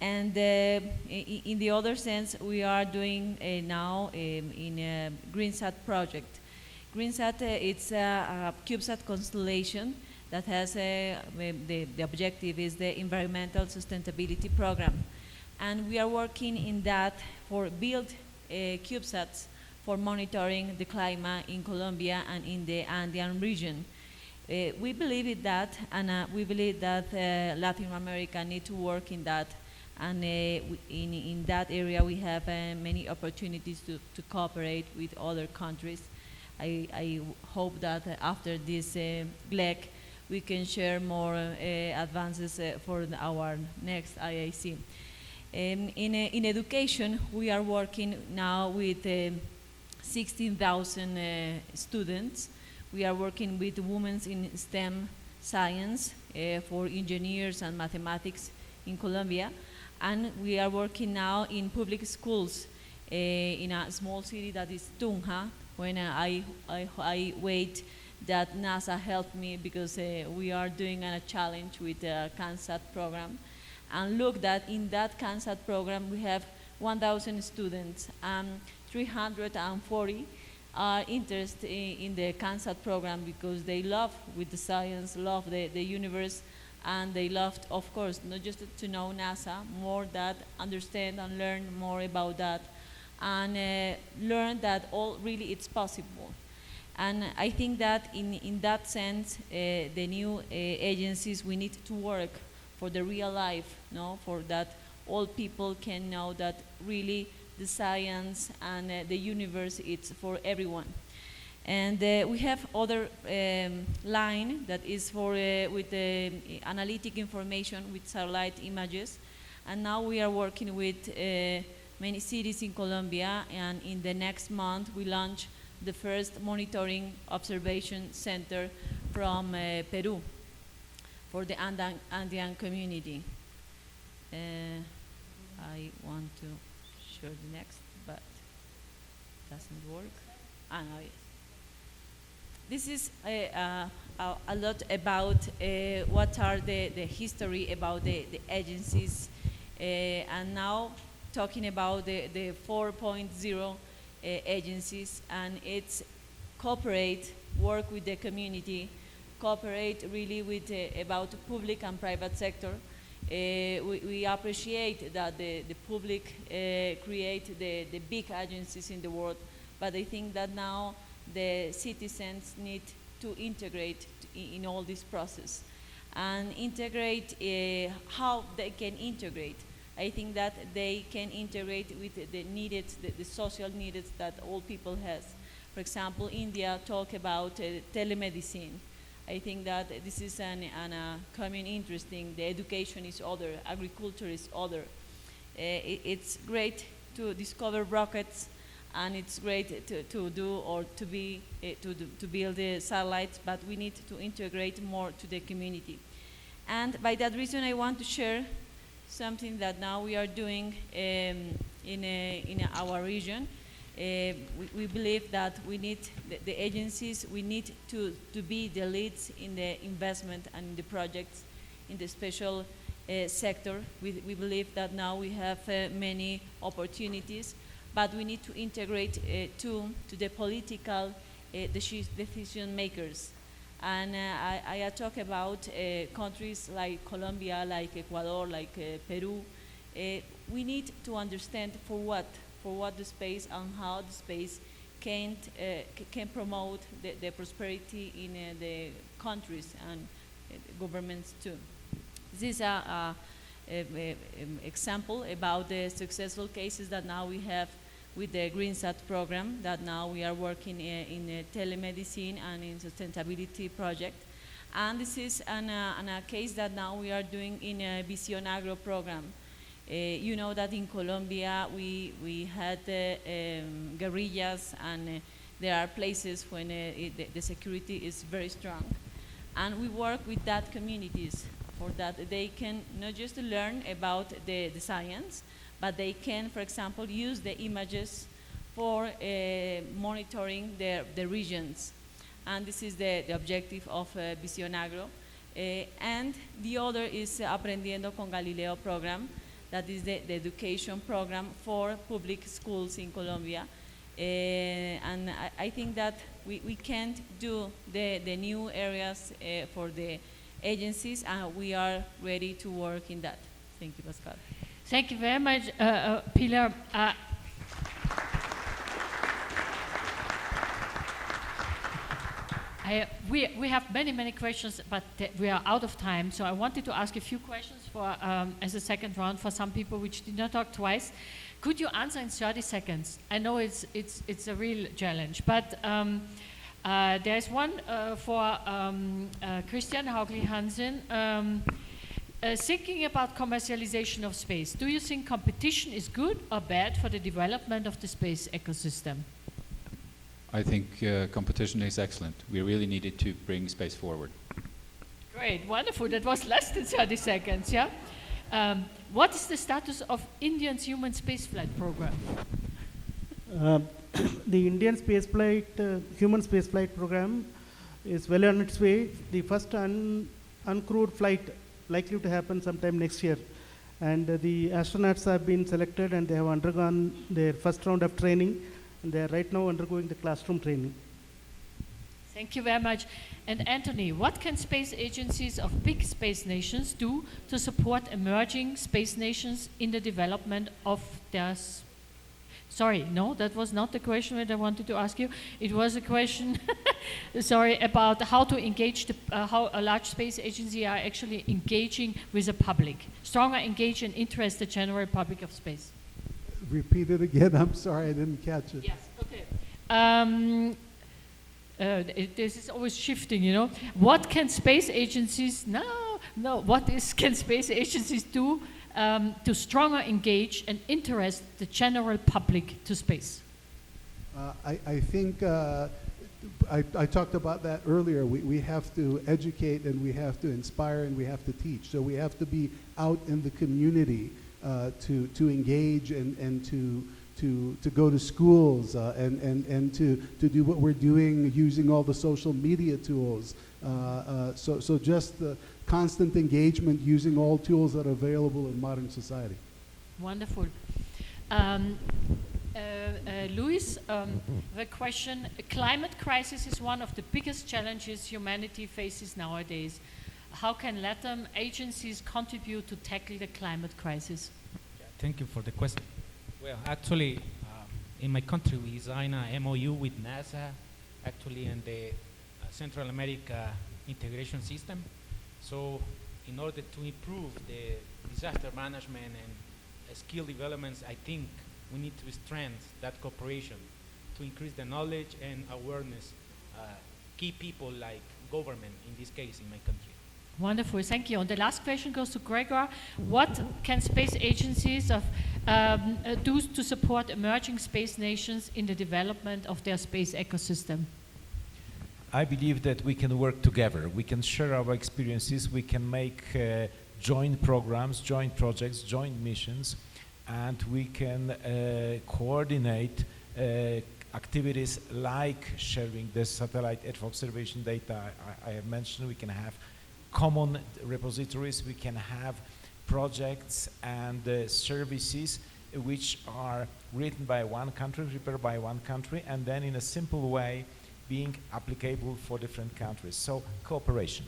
And in the other sense, we are doing now in a GreenSat project. GreenSat, it's a CubeSat constellation that has the objective is the environmental sustainability program. And we are working in that for build CubeSats for monitoring the climate in Colombia and in the Andean region. We believe in that, and we believe that Latin America need to work in that. And in that area, we have many opportunities to cooperate with other countries. I hope that after this Glec, we can share more advances for our next IAC. In education, we are working now with 16,000 students. We are working with women in STEM science for engineers and mathematics in Colombia. And we are working now in public schools in a small city that is Tunja. When I wait that NASA helped me because we are doing a challenge with the CANSAT program. And look that in that CANSAT program we have 1,000 students and 340 are interested in the CANSAT program because they love with the science, love the universe, and they love, of course, not just to know NASA, more that understand and learn more about that, and learn that all really it's possible. And I think that in that sense, the new agencies, we need to work for the real life, no? For that all people can know that really the science and the universe, it's for everyone. And we have other line that is for with analytic information with satellite images. And now we are working with many cities in Colombia, and in the next month we launch the first monitoring observation center from Peru for the Andean community. I want to show the next, but it doesn't work. No, yes. This is a lot about what are the history about the agencies, and now talking about the 4.0 agencies, and it's cooperate, work with the community, cooperate really with about public and private sector. We appreciate that the public create the big agencies in the world, but I think that now the citizens need to integrate in all this process and integrate how they can integrate. I think that they can integrate with the needed, the social needs that all people has. For example, India talk about telemedicine. I think that this is a common interesting. The education is other, agriculture is other. It's great to discover rockets, and it's great to do or to be to build the satellites, but we need to integrate more to the community. And by that reason, I want to share something that now we are doing in our region. We believe that we need the agencies, we need to be the leads in the investment and in the projects in the special sector. We believe that now we have many opportunities, but we need to integrate to the political decision makers. And I talk about countries like Colombia, like Ecuador, like Peru. We need to understand for what the space and how the space can promote the prosperity in the countries and governments too. This is an example about the successful cases that now we have with the GreenSat program, that now we are working in telemedicine and in sustainability project. And this is a case that now we are doing in a Visión Agro program. You know that in Colombia we had guerrillas, and there are places when the security is very strong. And we work with that communities for that they can not just learn about the science, but they can, for example, use the images for monitoring the regions. And this is the objective of Visión Agro. And the other is Aprendiendo con Galileo program. That is the education program for public schools in Colombia. And I think that we can't do the new areas for the agencies, and we are ready to work in that. Thank you, Pascal. Thank you very much, Pilar. We have many questions, but we are out of time. So I wanted to ask a few questions for as a second round for some people which did not talk twice. Could you answer in 30 seconds? I know it's a real challenge, but there's one for Christian Hogly Hanson. Thinking about commercialization of space, do you think competition is good or bad for the development of the space ecosystem? I think competition is excellent. We really needed to bring space forward. Great, wonderful. That was less than 30 seconds, yeah? What is the status of India's human spaceflight program? The Indian human spaceflight program is well on its way. The first uncrewed flight likely to happen sometime next year. And the astronauts have been selected and they have undergone their first round of training. And they are right now undergoing the classroom training. Thank you very much. And Anthony, what can space agencies of big space nations do to support emerging space nations in the development of their... Sorry, no, that was not the question that I wanted to ask you. It was a question, sorry, about how to engage, how a large space agency are actually engaging with the public. Stronger engage and interest the general public of space. Repeat it again. I'm sorry, I didn't catch it. Yes, okay. This is always shifting, you know. What can space agencies, can space agencies do to stronger engage and interest the general public to space? I think I talked about that earlier. We have to educate and we have to inspire and we have to teach. So we have to be out in the community to engage and to go to schools and to do what we're doing using all the social media tools. So just the constant engagement using all tools that are available in modern society. Wonderful. Luis, the question, climate crisis is one of the biggest challenges humanity faces nowadays. How can LATAM agencies contribute to tackle the climate crisis? Yeah, thank you for the question. Well, actually, in my country, we signed a MOU with NASA, actually, and the Central America integration system. So, in order to improve the disaster management and skill developments, I think we need to strengthen that cooperation to increase the knowledge and awareness, key people like government, in this case, in my country. Wonderful, thank you. And the last question goes to Gregor. What can space agencies do to support emerging space nations in the development of their space ecosystem? I believe that we can work together. We can share our experiences. We can make joint programs, joint projects, joint missions, and we can coordinate activities like sharing the satellite Earth observation data I have mentioned. We can have common repositories. We can have projects and services which are written by one country, prepared by one country, and then in a simple way being applicable for different countries. So cooperation.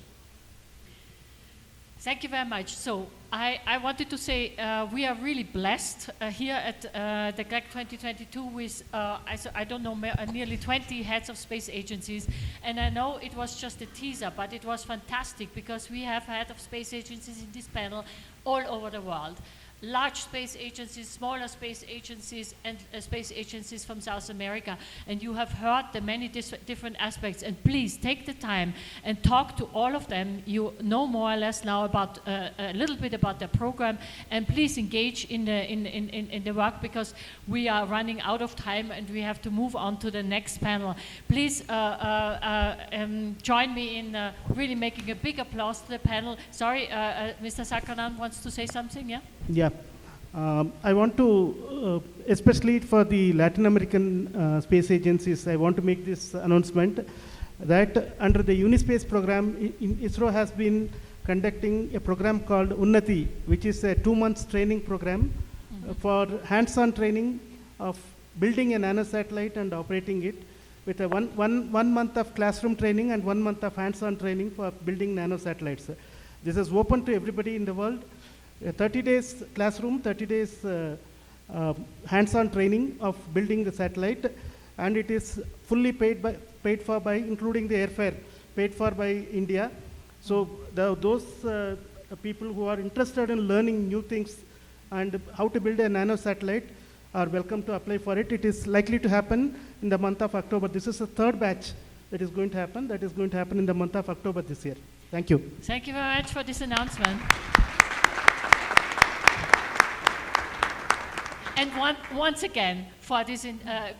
Thank you very much. So I wanted to say we are really blessed here at the Glec 2022 with, I don't know, nearly 20 heads of space agencies. And I know it was just a teaser, but it was fantastic because we have head of space agencies in this panel all over the world. Large space agencies, smaller space agencies, and space agencies from South America. And you have heard the many different aspects. And please take the time and talk to all of them. You know more or less now about a little bit about the program. And please engage in the work because we are running out of time and we have to move on to the next panel. Please join me in really making a big applause to the panel. Sorry, Mr. Sakanan wants to say something, yeah? Yeah. I want to, especially for the Latin American space agencies, I want to make this announcement that under the Unispace program, ISRO has been conducting a program called Unnati, which is a 2-month training program for hands-on training of building a nanosatellite and operating it, with a one month of classroom training and 1 month of hands-on training for building nanosatellites. This is open to everybody in the world. 30 days classroom, 30 days hands-on training of building the satellite, and it is fully paid for by, including the airfare, paid for by India. So those people who are interested in learning new things and how to build a nanosatellite are welcome to apply for it. It is likely to happen in the month of October. This is the third batch that is going to happen. That is going to happen in the month of October this year. Thank you. Thank you very much for this announcement. And once again, for this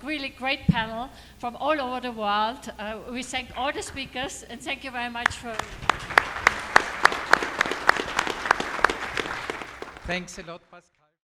really great panel from all over the world, we thank all the speakers, and thank you very much for... Thanks a lot, Pascal.